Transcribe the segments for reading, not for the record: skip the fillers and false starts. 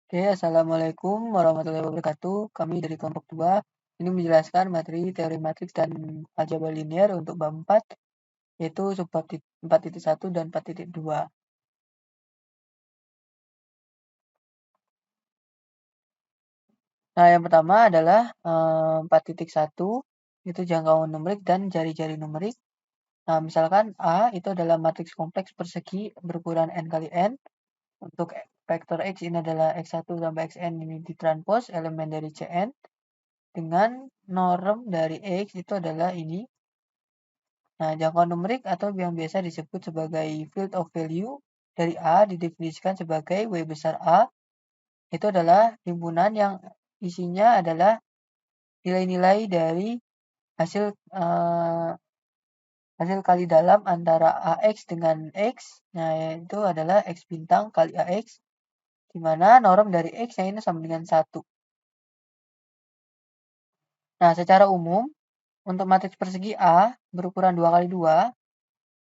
Oke, Assalamualaikum warahmatullahi wabarakatuh. Kami dari kelompok 2 ini menjelaskan materi teori matriks dan aljabar linear untuk bab 4, yaitu subbab 4.1 dan 4.2. Nah, yang pertama adalah 4.1, itu jangkauan numerik dan jari-jari numerik. Nah, misalkan A itu adalah matriks kompleks persegi berukuran n kali n. Untuk vektor X ini adalah X1 sampai Xn ini ditranspos elemen dari Cn. Dengan norm dari X itu adalah ini. Nah, jangkauan numerik atau yang biasa disebut sebagai field of value dari A didefinisikan sebagai W besar A. Itu adalah himpunan yang isinya adalah nilai-nilai dari hasil hasil kali dalam antara AX dengan X. Nah, itu adalah X bintang kali AX, di mana norm dari X yang ini sama dengan 1. Nah, secara umum, untuk matriks persegi A berukuran 2 kali 2,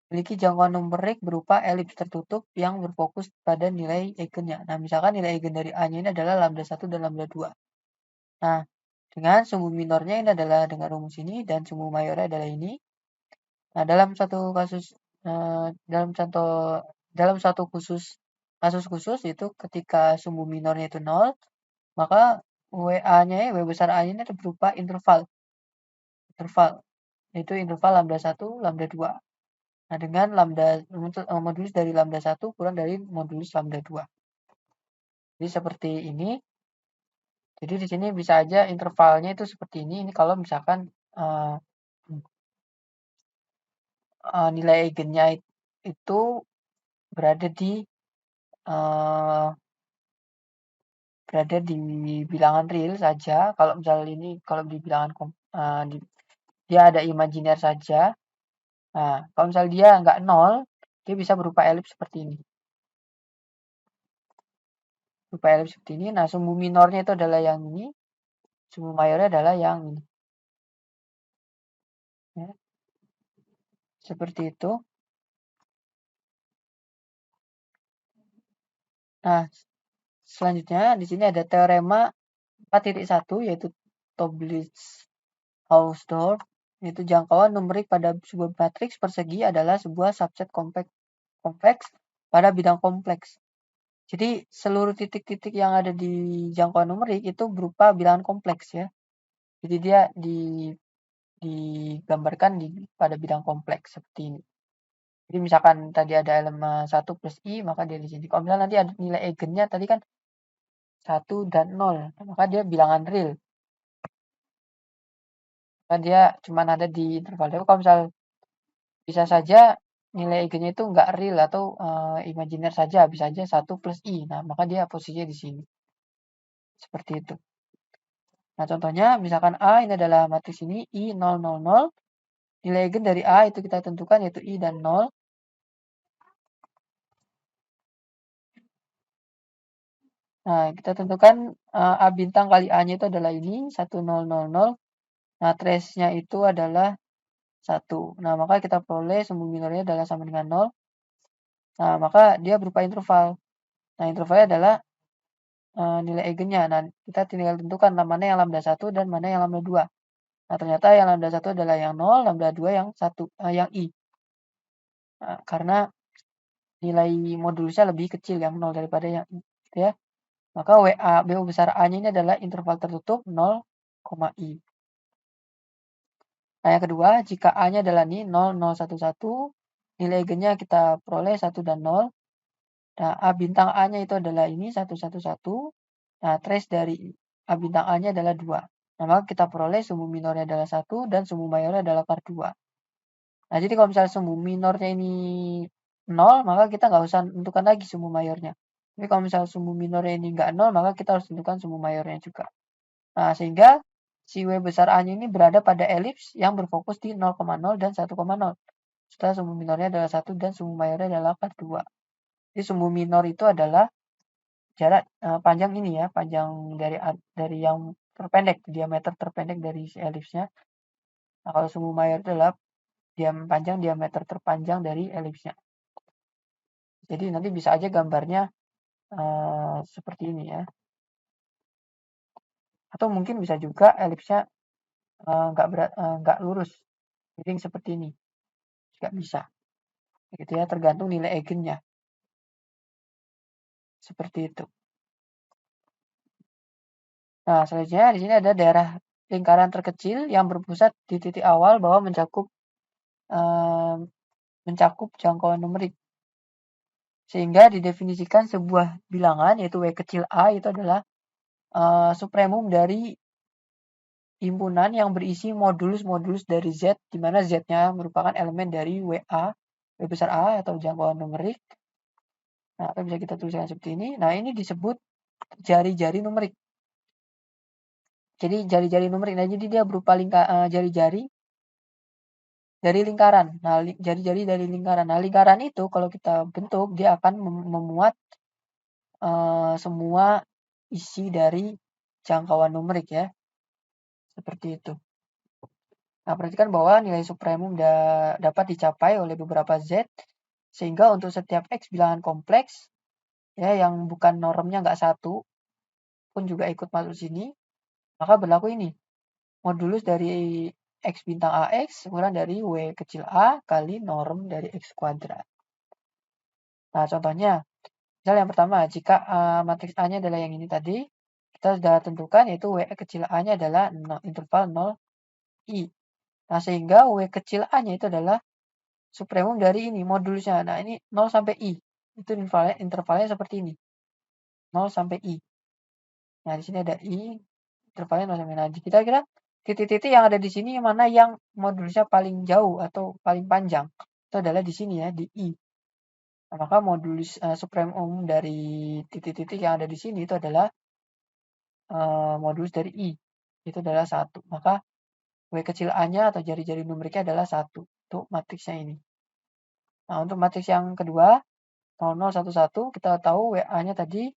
memiliki jangkauan numerik berupa elips tertutup yang berfokus pada nilai eigennya. Nah, misalkan nilai eigen dari A-nya ini adalah lambda 1 dan lambda 2. Nah, dengan sumbu minornya ini adalah dengan rumus ini dan sumbu mayornya adalah ini. Nah, dalam satu kasus dalam satu kasus khusus itu ketika sumbu minornya itu 0, maka W besar A-nya ini berupa interval, yaitu interval lambda 1, lambda 2. Nah, dengan modulus dari lambda 1 kurang dari modulus lambda 2. Jadi seperti ini. Jadi di sini bisa aja intervalnya itu seperti ini. Ini kalau misalkan nilai eigennya itu berada di bilangan real saja. Kalau misalnya ini kalau di bilangan dia ada imajiner saja. Nah, kalau misalnya dia nggak 0, dia bisa berupa elips seperti ini. Berupa elips seperti ini. Nah, sumbu minornya itu adalah yang ini. Sumbu mayornya adalah yang ini. Ya. Seperti itu. Nah, selanjutnya di sini ada teorema 4.1 yaitu Toeplitz-Hausdorff, yaitu jangkauan numerik pada sebuah matriks persegi adalah sebuah subset kompleks pada bidang kompleks. Jadi seluruh titik-titik yang ada di jangkauan numerik itu berupa bilangan kompleks ya. Jadi dia digambarkan pada bidang kompleks seperti ini. Jadi misalkan tadi ada elemen 1 plus I, maka dia di sini. Kalau misalnya nanti ada nilai eigennya tadi kan 1 dan 0, maka dia bilangan real. Maka dia cuma ada di interval. Tapi kalau misal bisa saja nilai eigennya itu nggak real atau imajiner saja, bisa saja 1 plus I. Nah, maka dia posisinya di sini. Seperti itu. Nah, contohnya misalkan A ini adalah matriks ini I 0 0 0. Nilai eigen dari A itu kita tentukan yaitu I dan 0. Nah, kita tentukan A bintang kali A-nya itu adalah ini 1 0 0 0. Nah, trace-nya itu adalah 1. Nah, maka kita peroleh sumbu minornya adalah sama dengan 0. Nah, maka dia berupa interval. Nah, intervalnya adalah nilai eigennya. Nah, kita tinggal tentukan mana yang lambda 1 dan mana yang lambda 2. Nah, ternyata yang lambda 1 adalah yang 0, lambda 2 yang 1, yang I. Nah, karena nilai modulusnya lebih kecil yang 0 daripada yang I. Ya. Maka BO besar A-nya ini adalah interval tertutup 0, I. Nah, yang kedua, jika A-nya adalah ini 0, 0, 1, 1, nilai eigennya kita peroleh 1 dan 0. Nah, A bintang A-nya itu adalah ini 1, 1, 1. Nah, trace dari A bintang A-nya adalah 2. Nah, maka kita peroleh sumbu minornya adalah 1 dan sumbu mayornya adalah par 2. Nah, jadi kalau misalnya sumbu minornya ini 0, maka kita nggak usah tentukan lagi sumbu mayornya. Tapi kalau misalnya sumbu minornya ini nggak 0, maka kita harus tentukan sumbu mayornya juga. Nah, sehingga si W besar A-nya ini berada pada elips yang berfokus di 0,0 dan 1,0. Setelah sumbu minornya adalah 1 dan sumbu mayornya adalah par 2. Jadi sumbu minor itu adalah jarak panjang ini ya, panjang dari yang terpendek, diameter terpendek dari si elipsnya. Nah, kalau sumbu mayor itu adalah panjang diameter terpanjang dari elipsnya. Jadi nanti bisa aja gambarnya seperti ini ya. Atau mungkin bisa juga elipsnya nggak lurus, miring seperti ini, juga bisa. Gitu ya, tergantung nilai eigennya. Seperti itu. Nah, selanjutnya di sini ada daerah lingkaran terkecil yang berpusat di titik awal bahwa mencakup jangkauan numerik. Sehingga didefinisikan sebuah bilangan yaitu W kecil a itu adalah supremum dari himpunan yang berisi modulus-modulus dari Z, di mana Z-nya merupakan elemen dari WA, W besar A atau jangkauan numerik. Nah, apa bisa kita tuliskan seperti ini? Nah, ini disebut jari-jari numerik. Jadi jari-jari numerik, nah jadi dia berupa jari-jari dari lingkaran. Nah, jari-jari dari lingkaran. Nah, lingkaran itu kalau kita bentuk, dia akan memuat semua isi dari jangkauan numerik ya. Seperti itu. Nah, perhatikan bahwa nilai supremum dapat dicapai oleh beberapa Z, sehingga untuk setiap X bilangan kompleks, ya yang bukan normnya nggak satu, pun juga ikut masuk sini, maka berlaku ini. Modulus dari X bintang AX kurang dari W kecil a kali norm dari X kuadrat. Nah, contohnya, misal yang pertama, jika matriks A-nya adalah yang ini tadi, kita sudah tentukan yaitu W kecil A-nya adalah interval 0, I. Nah, sehingga W kecil A-nya itu adalah supremum dari ini, modulusnya. Nah, ini 0 sampai I. Itu intervalnya seperti ini. 0 sampai I. Nah, di sini ada I, intervalnya 0 sampai I. Nah, kita kira titik-titik yang ada di sini mana yang modulusnya paling jauh atau paling panjang. Itu adalah di sini ya, di I. Nah, maka modulus supremum dari titik-titik yang ada di sini itu adalah modulus dari I. Itu adalah 1. Maka W kecil A-nya atau jari-jari numeriknya adalah 1. Untuk matriksnya ini. Nah, untuk matriks yang kedua, 0011, kita tahu WA-nya tadi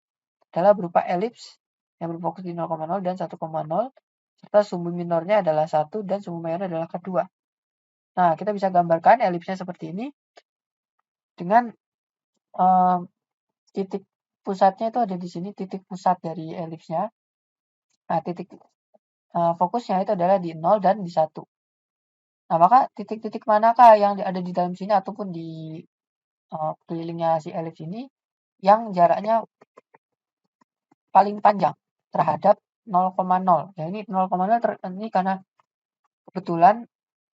adalah berupa elips yang berfokus di 0,0 dan 1,0, serta sumbu minornya adalah 1 dan sumbu mayornya adalah kedua. Nah, kita bisa gambarkan elipsnya seperti ini dengan titik pusatnya itu ada di sini, titik pusat dari elipsnya. Nah, titik fokusnya itu adalah di 0 dan di 1. Nah, maka titik-titik manakah yang ada di dalam sini ataupun di kelilingnya si elips ini yang jaraknya paling panjang terhadap 0,0. Ya, ini 0,0 ini karena kebetulan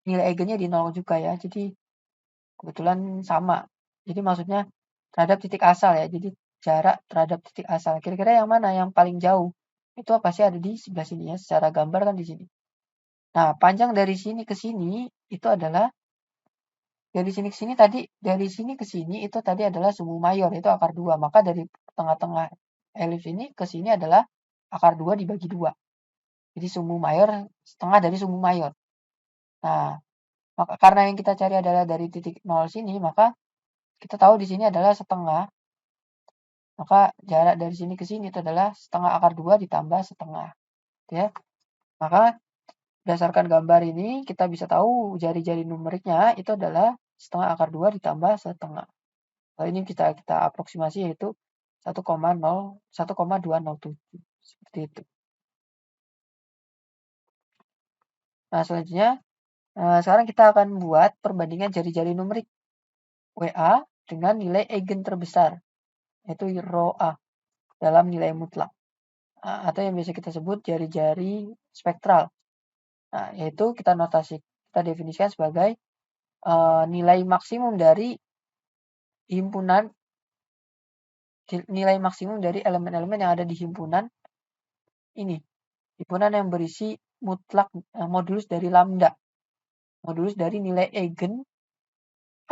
nilai eigennya di 0 juga ya. Jadi kebetulan sama. Jadi maksudnya terhadap titik asal ya. Jadi jarak terhadap titik asal. Kira-kira yang mana yang paling jauh? Itu pasti ada di sebelah sini ya. Secara gambar kan di sini. Nah, panjang dari sini ke sini itu adalah dari sini ke sini tadi, dari sini ke sini itu tadi adalah sumbu mayor, itu akar 2. Maka dari tengah-tengah elips ini ke sini adalah akar 2 dibagi 2. Jadi sumbu mayor setengah dari sumbu mayor. Nah, maka karena yang kita cari adalah dari titik 0 sini, maka kita tahu di sini adalah setengah. Maka jarak dari sini ke sini itu adalah setengah akar 2 ditambah setengah. Ya. Maka berdasarkan gambar ini kita bisa tahu jari-jari numeriknya itu adalah setengah akar 2 ditambah setengah. Nah, ini kita aproksimasi yaitu 1,207. Seperti itu. Nah, selanjutnya sekarang kita akan buat perbandingan jari-jari numerik WA dengan nilai eigen terbesar, yaitu rho A dalam nilai mutlak. Atau yang biasa kita sebut jari-jari spektral. Nah, yaitu kita definisikan sebagai nilai maksimum dari himpunan, nilai maksimum dari elemen-elemen yang ada di himpunan ini. Himpunan yang berisi mutlak modulus dari lambda. Modulus dari nilai eigen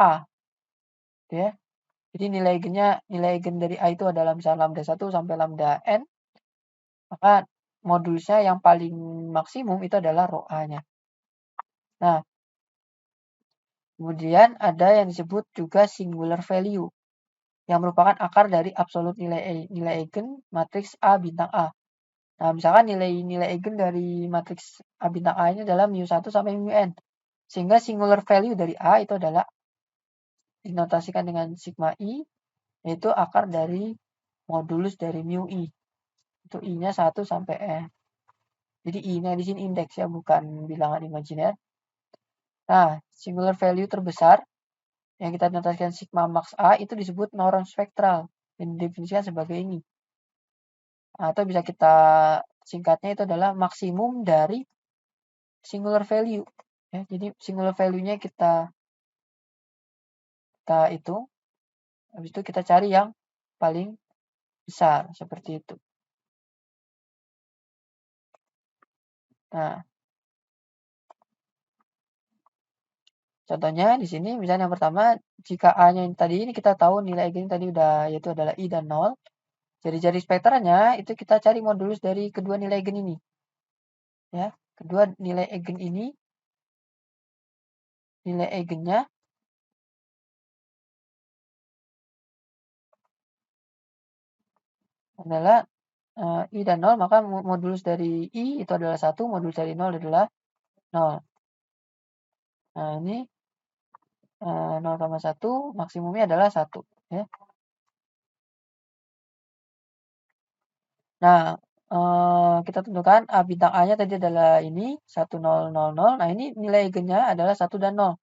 A. Ya. Jadi nilai eigen dari A itu adalah misalnya lambda 1 sampai lambda n. Maka modulusnya yang paling maksimum itu adalah rho A-nya. Nah, kemudian ada yang disebut juga singular value yang merupakan akar dari absolut nilai eigen matriks A bintang A. Nah, misalkan nilai eigen dari matriks A bintang A ini adalah mu 1 sampai mu n. Sehingga singular value dari A itu adalah dinotasikan dengan sigma i, yaitu akar dari modulus dari mu I. Itu I-nya 1 sampai N. Jadi I-nya di sini indeks ya, bukan bilangan imajiner. Nah, singular value terbesar yang kita notasikan sigma max A itu disebut norm spektral. Yang didefinisikan sebagai ini. Atau bisa kita singkatnya itu adalah maksimum dari singular value. Ya, jadi singular value-nya kita hitung. Habis itu kita cari yang paling besar seperti itu. Nah, contohnya di sini misalnya yang pertama, jika A-nya tadi ini kita tahu nilai eigennya tadi udah yaitu adalah I dan 0. Jari-jari spektralnya itu kita cari modulus dari kedua nilai eigen ini. Ya, kedua nilai eigen ini nilai eigennya adalah I dan 0, maka modulus dari I itu adalah 1, modulus dari 0 adalah 0. Nah, ini 0,1 maksimumnya adalah 1. Ya. Nah, kita tentukan bintang A-nya tadi adalah ini 1000. Nah, ini nilai eigennya adalah 1 dan 0.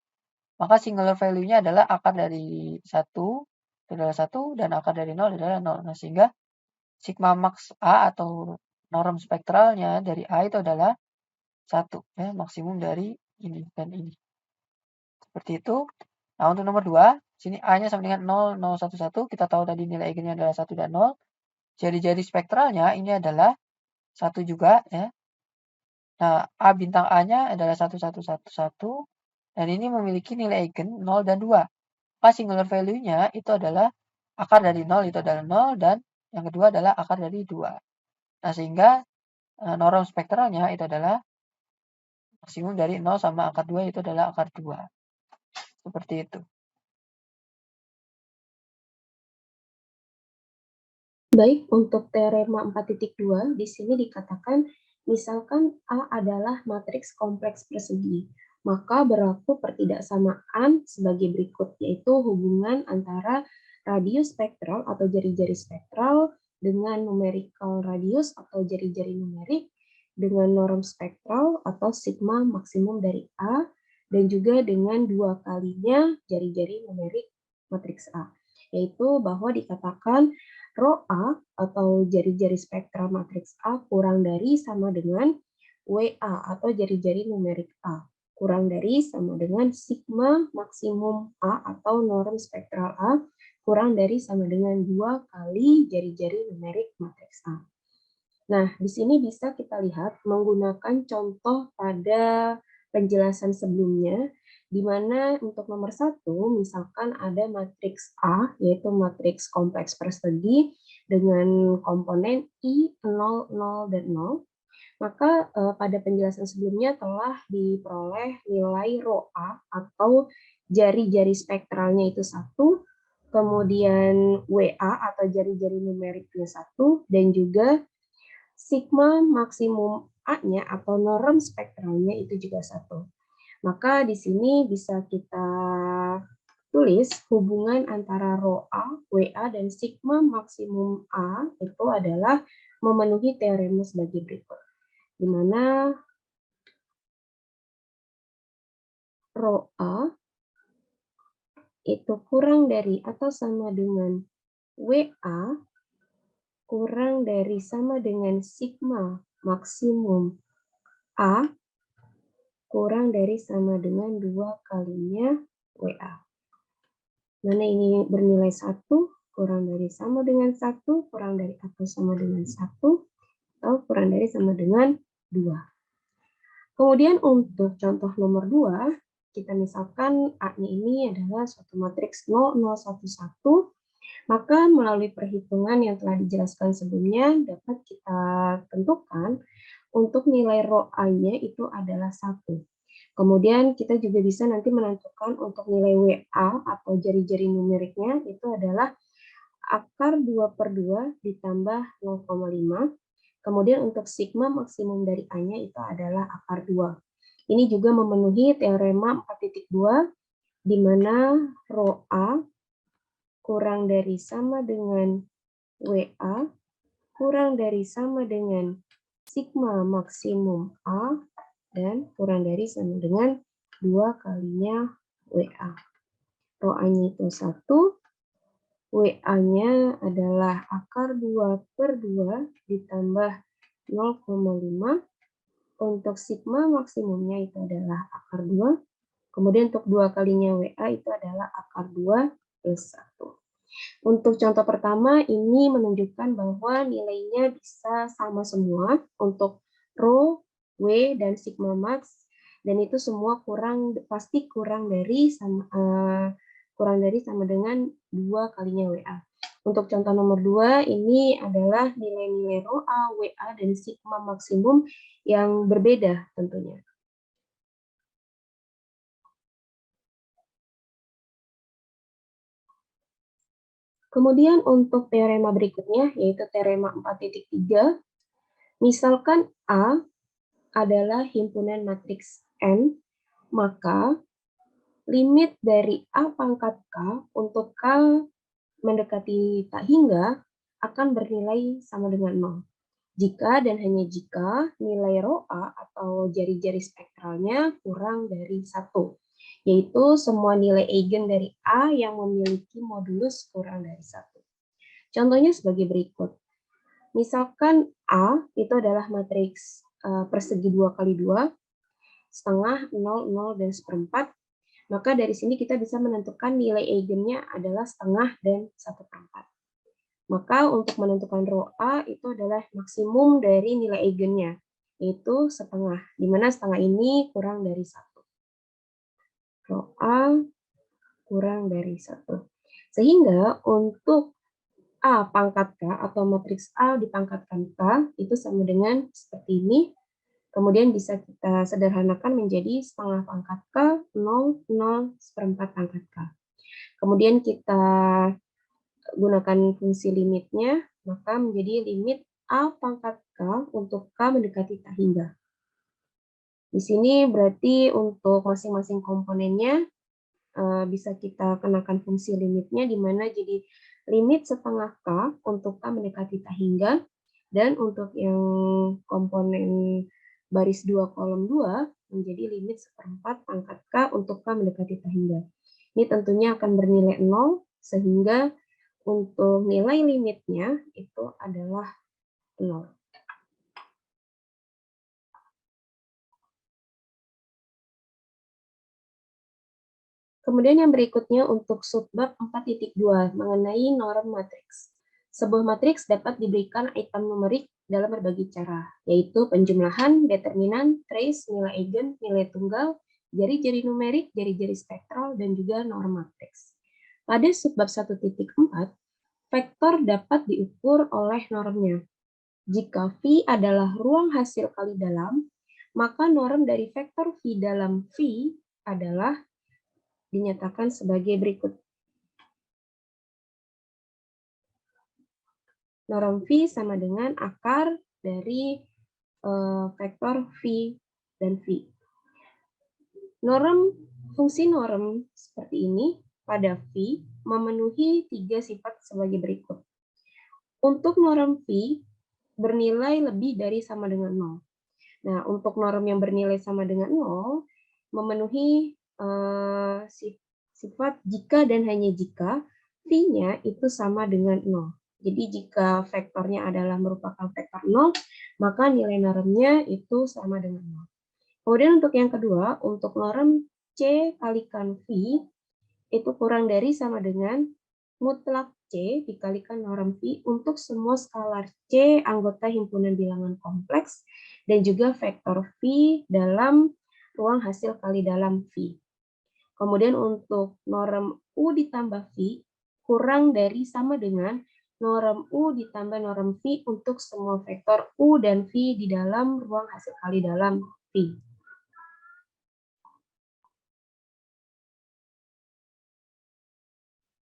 Maka singular value-nya adalah akar dari 1 itu adalah 1 dan akar dari 0 adalah 0. Nah, sehingga sigma max A atau norm spektralnya dari A itu adalah 1 ya, maksimum dari ini dan ini. Seperti itu. Nah, untuk nomor 2, sini A-nya sama dengan 0,011, kita tahu tadi nilai eigennya adalah 1 dan 0. Jari-jari spektralnya ini adalah 1 juga ya. Nah, A bintang A-nya adalah 1111 dan ini memiliki nilai eigen 0 dan 2. Maka singular value-nya itu adalah akar dari 0 itu adalah 0 dan yang kedua adalah akar dari 2. Nah, sehingga norm spektralnya itu adalah maksimum dari 0 sama akar 2 itu adalah akar 2. Seperti itu. Baik, untuk teorema 4.2 di sini dikatakan misalkan A adalah matriks kompleks persegi, maka berlaku pertidaksamaan sebagai berikut, yaitu hubungan antara radius spektral atau jari-jari spektral dengan numerical radius atau jari-jari numerik dengan norm spektral atau sigma maksimum dari A dan juga dengan 2 kalinya jari-jari numerik matriks A, yaitu bahwa dikatakan Rho A atau jari-jari spektral matriks A kurang dari sama dengan WA atau jari-jari numerik A kurang dari sama dengan sigma maksimum A atau norm spektral A kurang dari sama dengan 2 kali jari-jari numerik matriks A. Nah, di sini bisa kita lihat menggunakan contoh pada penjelasan sebelumnya, di mana untuk nomor 1, misalkan ada matriks A, yaitu matriks kompleks persegi dengan komponen I, 0, 0, dan 0, maka pada penjelasan sebelumnya telah diperoleh nilai Rho A atau jari-jari spektralnya itu 1, kemudian WA atau jari-jari numeriknya 1, dan juga sigma maksimum A-nya atau norm spektralnya itu juga 1. Maka di sini bisa kita tulis hubungan antara Rho A, WA, dan sigma maksimum A itu adalah memenuhi teorema sebagai berikut. Di mana Rho A itu kurang dari atau sama dengan WA kurang dari sama dengan sigma maksimum A kurang dari sama dengan 2 kalinya WA. Mana ini bernilai 1, kurang dari sama dengan 1, kurang dari atau sama dengan 1, atau kurang dari sama dengan 2. Kemudian untuk contoh nomor 2, kita misalkan A-nya ini adalah suatu matriks 0, 0, 1, 1, maka melalui perhitungan yang telah dijelaskan sebelumnya dapat kita tentukan untuk nilai Rho A-nya itu adalah 1. Kemudian kita juga bisa nanti menentukan untuk nilai WA atau jari-jari numeriknya itu adalah akar 2/2 ditambah 0,5. Kemudian untuk sigma maksimum dari A-nya itu adalah akar 2. Ini juga memenuhi teorema 4.2 di mana Rho A kurang dari sama dengan WA kurang dari sama dengan sigma maksimum A dan kurang dari sama dengan 2 kalinya WA. Rho A-nya itu 1, WA-nya adalah akar 2/2 ditambah 0,5. Untuk sigma maksimumnya itu adalah akar 2. Kemudian untuk 2 kalinya WA itu adalah akar 2 plus 1. Untuk contoh pertama ini menunjukkan bahwa nilainya bisa sama semua untuk rho, W, dan sigma max, dan itu semua pasti kurang dari sama dengan 2 kalinya WA. Untuk contoh nomor 2 ini adalah nilai-nilai rho A, WA, dan sigma maksimum yang berbeda tentunya. Kemudian untuk teorema berikutnya, yaitu teorema 4.3, misalkan A adalah himpunan matriks N, maka limit dari A pangkat K untuk K mendekati tak hingga akan bernilai sama dengan 0. Jika dan hanya jika nilai rho A atau jari-jari spektralnya kurang dari 1, yaitu semua nilai eigen dari A yang memiliki modulus kurang dari 1. Contohnya sebagai berikut. Misalkan A itu adalah matriks persegi 2 kali 2, setengah, 0, 0, dan seperempat, maka dari sini kita bisa menentukan nilai eigennya adalah setengah dan 1/4. Maka untuk menentukan rho A itu adalah maksimum dari nilai eigennya, yaitu setengah, di mana setengah ini kurang dari 1. Rho A kurang dari 1. Sehingga untuk A pangkat K atau matriks A dipangkatkan K itu sama dengan seperti ini. Kemudian bisa kita sederhanakan menjadi setengah pangkat K, 0, 0, seperempat pangkat K. Kemudian kita gunakan fungsi limitnya, maka menjadi limit A pangkat K untuk K mendekati tak hingga. Di sini berarti untuk masing-masing komponennya bisa kita kenakan fungsi limitnya, di mana jadi limit setengah K untuk K mendekati tak hingga, dan untuk yang komponen baris 2 kolom 2 menjadi limit seperempat pangkat K untuk K mendekati tak hingga. Ini tentunya akan bernilai 0, sehingga untuk nilai limitnya itu adalah 0. Kemudian yang berikutnya untuk subbab 4.2 mengenai norm matriks. Sebuah matriks dapat diberikan item numerik dalam berbagai cara, yaitu penjumlahan, determinan, trace, nilai eigen, nilai tunggal, jari-jari numerik, jari-jari spektral, dan juga norm matriks. Pada subbab 1.4, vektor dapat diukur oleh normnya. Jika V adalah ruang hasil kali dalam, maka norm dari vektor V dalam V adalah dinyatakan sebagai berikut. Norm V sama dengan akar dari vektor V dan V. Fungsi norm seperti ini pada V memenuhi 3 sifat sebagai berikut. Untuk norm V bernilai lebih dari sama dengan 0. Nah, untuk norm yang bernilai sama dengan 0 memenuhi sifat jika dan hanya jika V-nya itu sama dengan 0. Jadi jika vektornya adalah merupakan vektor 0, maka nilai normnya itu sama dengan 0. Kemudian untuk yang kedua, untuk norm C kalikan V itu kurang dari sama dengan mutlak C dikalikan norm V untuk semua skalar C anggota himpunan bilangan kompleks dan juga vektor V dalam ruang hasil kali dalam V. Kemudian untuk norm U ditambah V kurang dari sama dengan norm U ditambah norm V untuk semua vektor U dan V di dalam ruang hasil kali dalam V.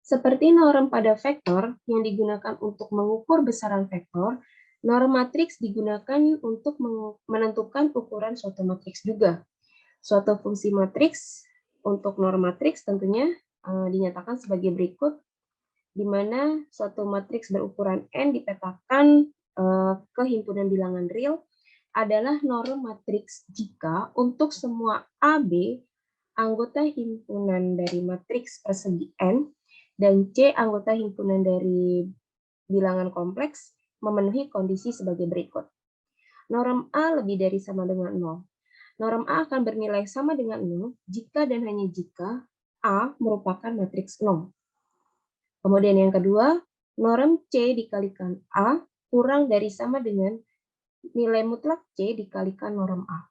Seperti norm pada vektor yang digunakan untuk mengukur besaran vektor, norm matriks digunakan untuk menentukan ukuran suatu matriks juga. Suatu fungsi matriks untuk norm matriks tentunya dinyatakan sebagai berikut, di mana suatu matriks berukuran N dipetakan ke himpunan bilangan real adalah norm matriks jika untuk semua AB anggota himpunan dari matriks persegi N dan C anggota himpunan dari bilangan kompleks memenuhi kondisi sebagai berikut. Norm A lebih dari sama dengan 0. Norm A akan bernilai sama dengan 0 jika dan hanya jika A merupakan matriks 0. Kemudian yang kedua, norm C dikalikan A kurang dari sama dengan nilai mutlak C dikalikan norm A.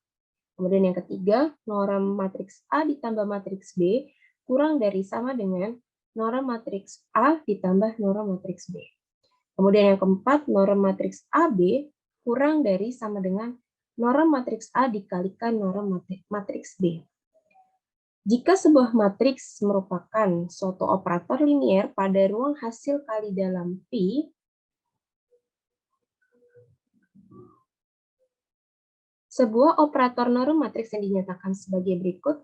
Kemudian yang ketiga, norm matriks A ditambah matriks B kurang dari sama dengan norm matriks A ditambah norm matriks B. Kemudian yang keempat, norm matriks AB kurang dari sama dengan norm matriks A dikalikan norm matriks B. Jika sebuah matriks merupakan suatu operator linier pada ruang hasil kali dalam P, sebuah operator norm matriks yang dinyatakan sebagai berikut,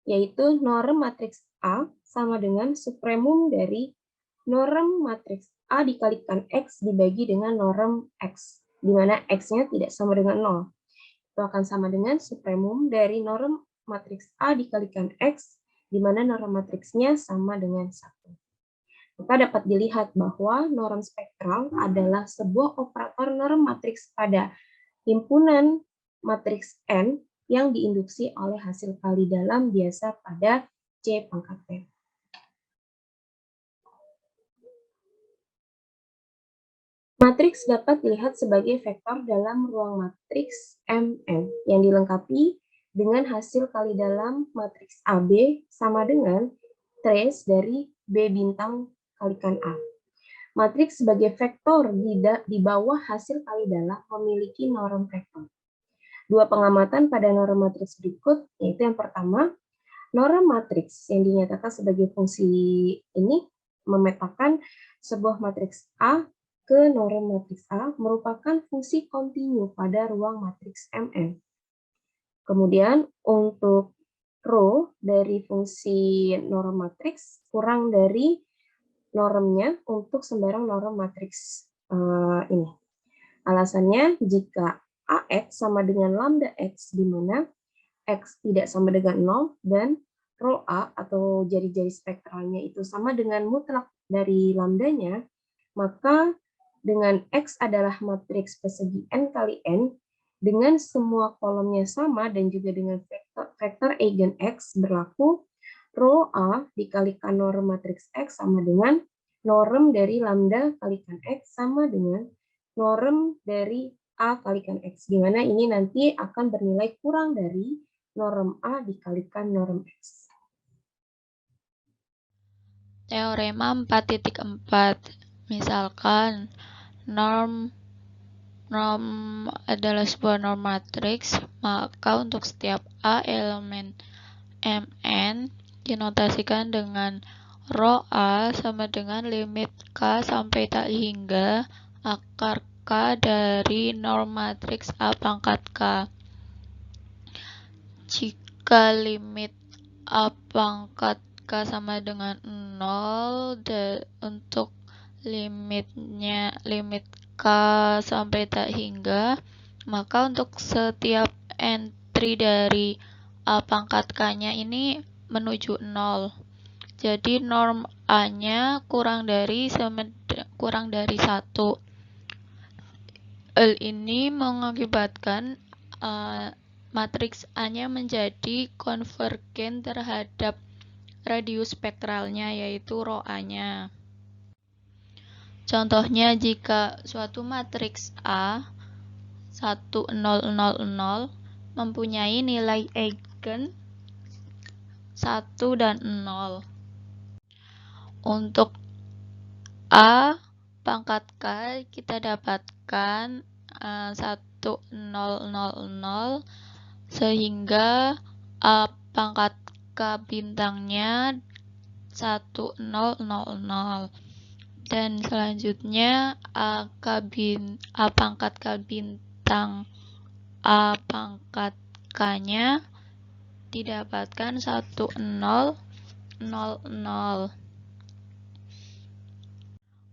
yaitu norm matriks A sama dengan supremum dari norm matriks A dikalikan X dibagi dengan norm X, di mana X-nya tidak sama dengan 0. Itu akan sama dengan supremum dari norm matriks A dikalikan X, di mana norm matriksnya sama dengan 1. Maka dapat dilihat bahwa norm spektral adalah sebuah operator norm matriks pada himpunan matriks N yang diinduksi oleh hasil kali dalam biasa pada C pangkat N. Matriks dapat dilihat sebagai vektor dalam ruang matriks Mn yang dilengkapi dengan hasil kali dalam matriks AB sama dengan trace dari B bintang kalikan A. Matriks sebagai vektor di bawah hasil kali dalam memiliki norm vektor. Dua pengamatan pada norm matriks berikut, yaitu yang pertama, norm matriks yang dinyatakan sebagai fungsi ini memetakan sebuah matriks A ke norm matriks A merupakan fungsi kontinu pada ruang matriks Mn. Kemudian untuk rho dari fungsi norm matriks kurang dari normnya untuk sembarang norm matriks ini. Alasannya jika AX sama dengan lambda X di mana X tidak sama dengan 0 dan rho A atau jari-jari spektralnya itu sama dengan mutlak dari lambdanya, maka dengan X adalah matriks persegi N kali N, dengan semua kolomnya sama dan juga dengan vektor eigen X berlaku, rho A dikalikan norm matriks X sama dengan norm dari lambda kalikan X sama dengan norm dari A kalikan X, di mana ini nanti akan bernilai kurang dari norm A dikalikan norm X. Teorema 4.4. Misalkan norm adalah sebuah norm matriks, maka untuk setiap A elemen Mn dinotasikan dengan rho A sama dengan limit K sampai tak hingga akar K dari norm matriks A pangkat K. Jika limit A pangkat K sama dengan 0 untuk limit K sampai tak hingga, maka untuk setiap entry dari A pangkat K-nya ini menuju 0. Jadi norm A-nya kurang dari 1. Hal ini mengakibatkan matriks A-nya menjadi konvergen terhadap radius spektralnya, yaitu rho A-nya. Contohnya, jika suatu matriks A 1, 0, 0, 0 mempunyai nilai eigen 1 dan 0. Untuk A pangkat K kita dapatkan 1, 0, 0, 0 sehingga A pangkat K bintangnya 1, 0, 0, 0. Dan selanjutnya A pangkat K bintang A pangkat K-nya didapatkan 1, 0, 0, 0.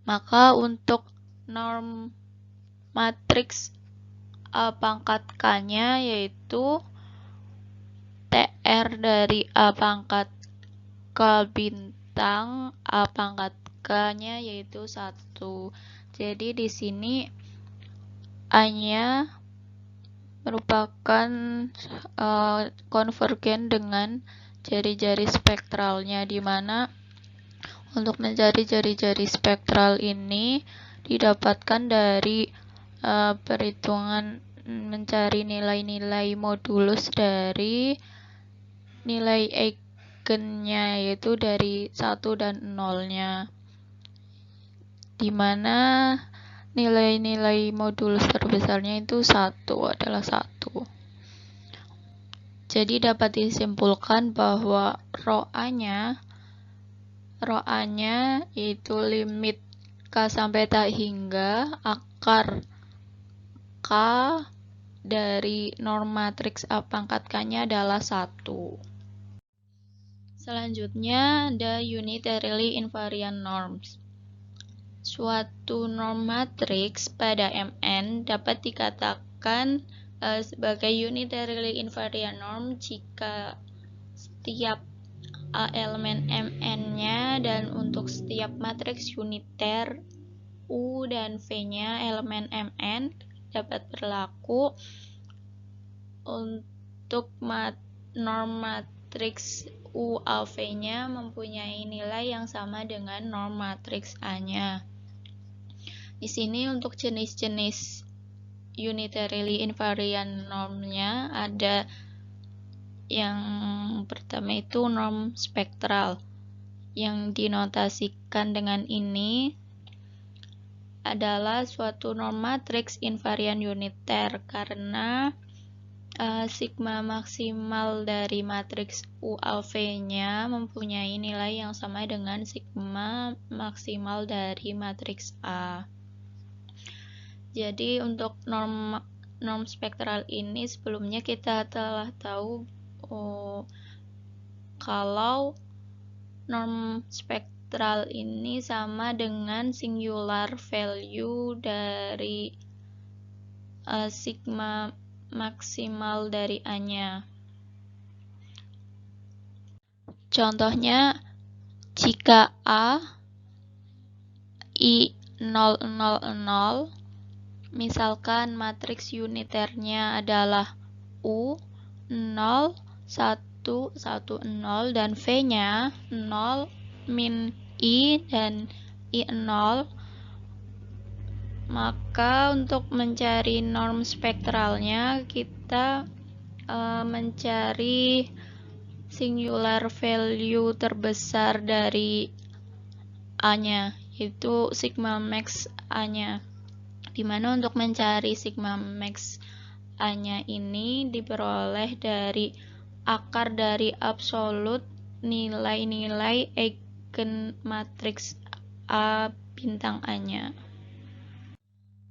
Maka untuk norm matriks A pangkat K-nya yaitu TR dari A pangkat K bintang A pangkat K-nya yaitu 1. Jadi di sini A-nya merupakan konvergen dengan jari-jari spektralnya, di mana untuk mencari jari-jari spektral ini didapatkan dari perhitungan mencari nilai-nilai modulus dari nilai eigennya, yaitu dari 1 dan 0-nya, di mana nilai-nilai modulus terbesarnya itu 1 adalah 1. Jadi dapat disimpulkan bahwa rho A-nya yaitu limit K sampai tak hingga akar K dari norm matriks A pangkat K-nya adalah 1. Selanjutnya ada unitarily invariant norms. Suatu norm matriks pada Mn dapat dikatakan sebagai unitarily invariant norm jika setiap A elemen Mn-nya dan untuk setiap matriks uniter U dan V-nya elemen Mn dapat berlaku untuk norm matriks U A V-nya mempunyai nilai yang sama dengan norm matriks A-nya. Di sini untuk jenis-jenis unitarily invariant normnya ada yang pertama itu norm spektral, yang dinotasikan dengan ini adalah suatu norm matriks invarian uniter karena sigma maksimal dari matriks UAV-nya mempunyai nilai yang sama dengan sigma maksimal dari matriks A. Jadi untuk norm spektral ini sebelumnya kita telah tahu kalau norm spektral ini sama dengan singular value dari sigma maksimal dari A-nya. Contohnya, jika A I000, misalkan matriks uniternya adalah U 0 1 1 0 dan V-nya 0 min I dan I0, maka untuk mencari norm spektralnya kita mencari singular value terbesar dari A-nya, yaitu sigma max A-nya. Dimana untuk mencari sigma max A-nya ini diperoleh dari akar dari absolut nilai-nilai eigen matriks A bintang A-nya.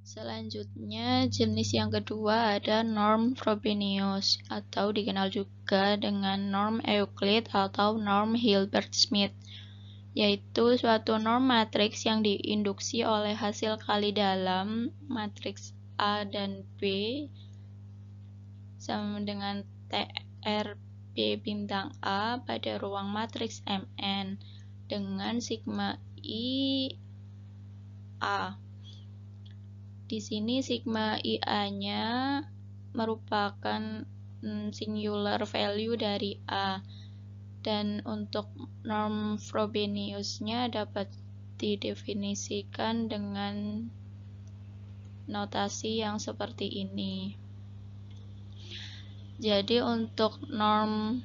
Selanjutnya, jenis yang kedua ada norm Frobenius, atau dikenal juga dengan norm Euclid atau norm Hilbert-Smith, yaitu suatu norm matriks yang diinduksi oleh hasil kali dalam matriks A dan B sama dengan TR B bintang A pada ruang matriks Mn dengan sigma I A. Di sini sigma IA-nya merupakan singular value dari A, dan untuk norm Frobenius-nya dapat didefinisikan dengan notasi yang seperti ini. Jadi untuk norm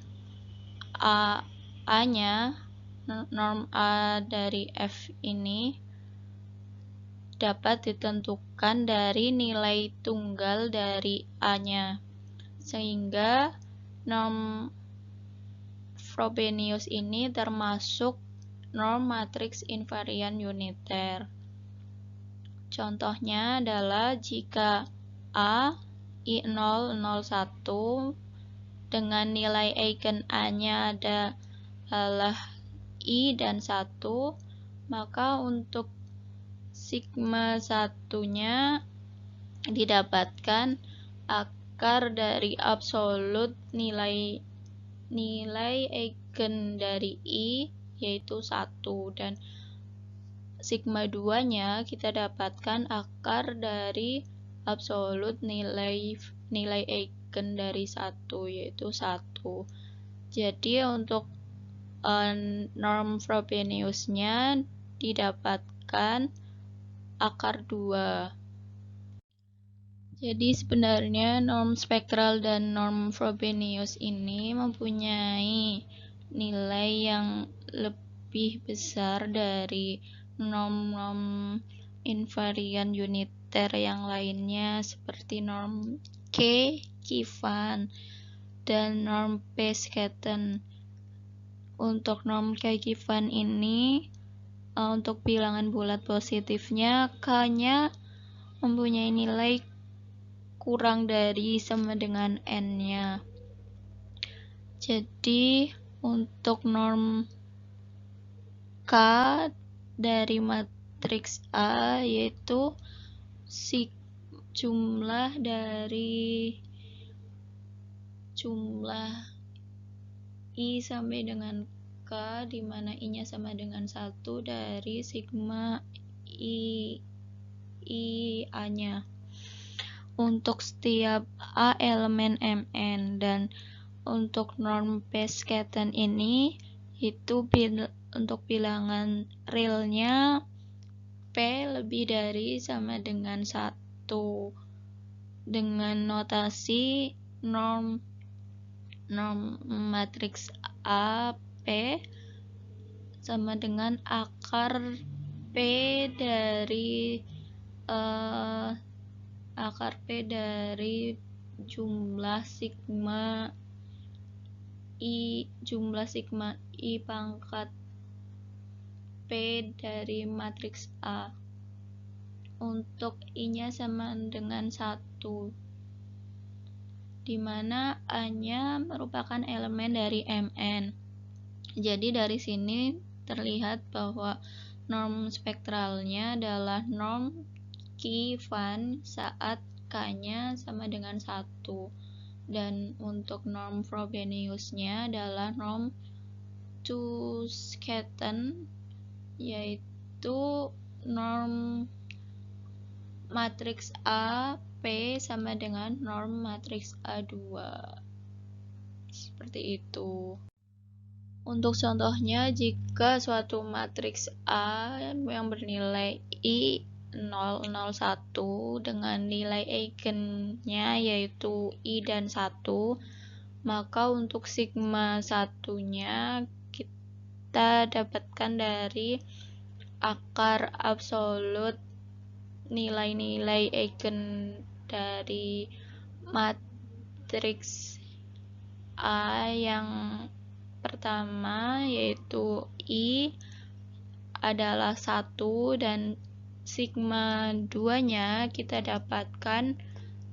A-nya, norm A dari F ini dapat ditentukan dari nilai tunggal dari A-nya, sehingga norm Frobenius ini termasuk norm matriks invarian uniter. Contohnya adalah jika A I001 dengan nilai eigen A-nya adalah I dan 1, maka untuk sigma satunya didapatkan akar dari absolut nilai eigen dari I yaitu 1, dan sigma 2-nya kita dapatkan akar dari absolut nilai eigen dari 1 yaitu 1. Jadi untuk norm Frobenius-nya didapatkan akar 2. Jadi sebenarnya norm spektral dan norm Frobenius ini mempunyai nilai yang lebih besar dari norm-norm invarian uniter yang lainnya seperti norm K Kivan dan norm P Scatten. Untuk norm K Kivan ini untuk bilangan bulat positifnya K-nya mempunyai nilai kurang dari sama dengan N-nya. Jadi untuk norm K dari matriks A yaitu jumlah I sampai dengan K, di mana I-nya sama dengan 1 dari sigma A-nya untuk setiap A elemen Mn, dan untuk norm P Scatten ini itu untuk bilangan realnya P lebih dari sama dengan 1 dengan notasi norm matriks A P sama dengan akar P dari jumlah sigma I pangkat P dari matriks A. Untuk I-nya sama dengan 1, di mana A-nya merupakan elemen dari Mn. Jadi dari sini terlihat bahwa norm spektralnya adalah norm Kivan saat K-nya sama dengan 1. Dan untuk norm Frobenius-nya adalah norm Scatten, yaitu norm matriks A P sama dengan norm matriks A2. Seperti itu. Untuk contohnya, jika suatu matriks A yang bernilai I 001 dengan nilai eigennya yaitu I dan 1, maka untuk sigma satunya kita dapatkan dari akar absolut nilai-nilai eigen dari matriks A yang pertama yaitu I adalah 1, dan sigma 2-nya kita dapatkan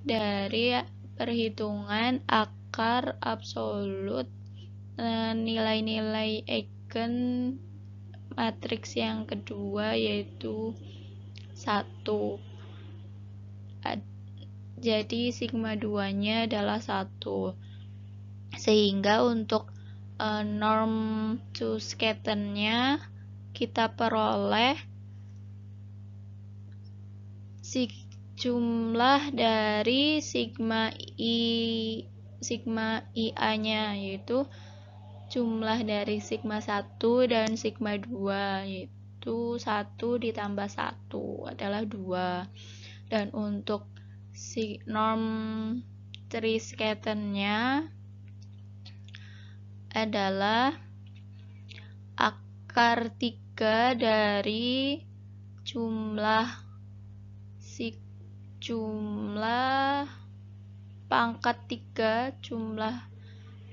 dari perhitungan akar absolut nilai-nilai eigen matriks yang kedua yaitu 1. Jadi sigma 2-nya adalah 1. Sehingga untuk norm Scatten-nya kita peroleh jumlah dari sigma IA-nya, yaitu jumlah dari sigma 1 dan sigma 2, yaitu 1 ditambah 1 adalah 2. Dan untuk norm Scatten-nya adalah akar 3 dari jumlah pangkat 3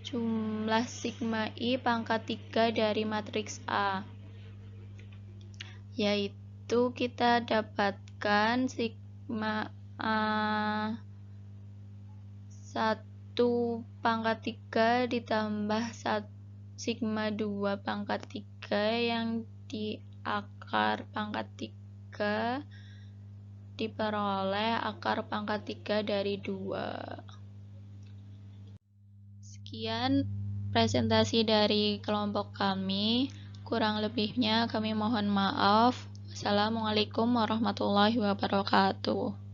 jumlah sigma I pangkat 3 dari matriks A, yaitu kita dapatkan sigma A 1 pangkat 3 ditambah sigma 2 pangkat 3 yang di akar pangkat 3 diperoleh akar pangkat 3 dari 2. Sekian presentasi dari kelompok kami. Kurang lebihnya kami mohon maaf. Wassalamualaikum warahmatullahi wabarakatuh.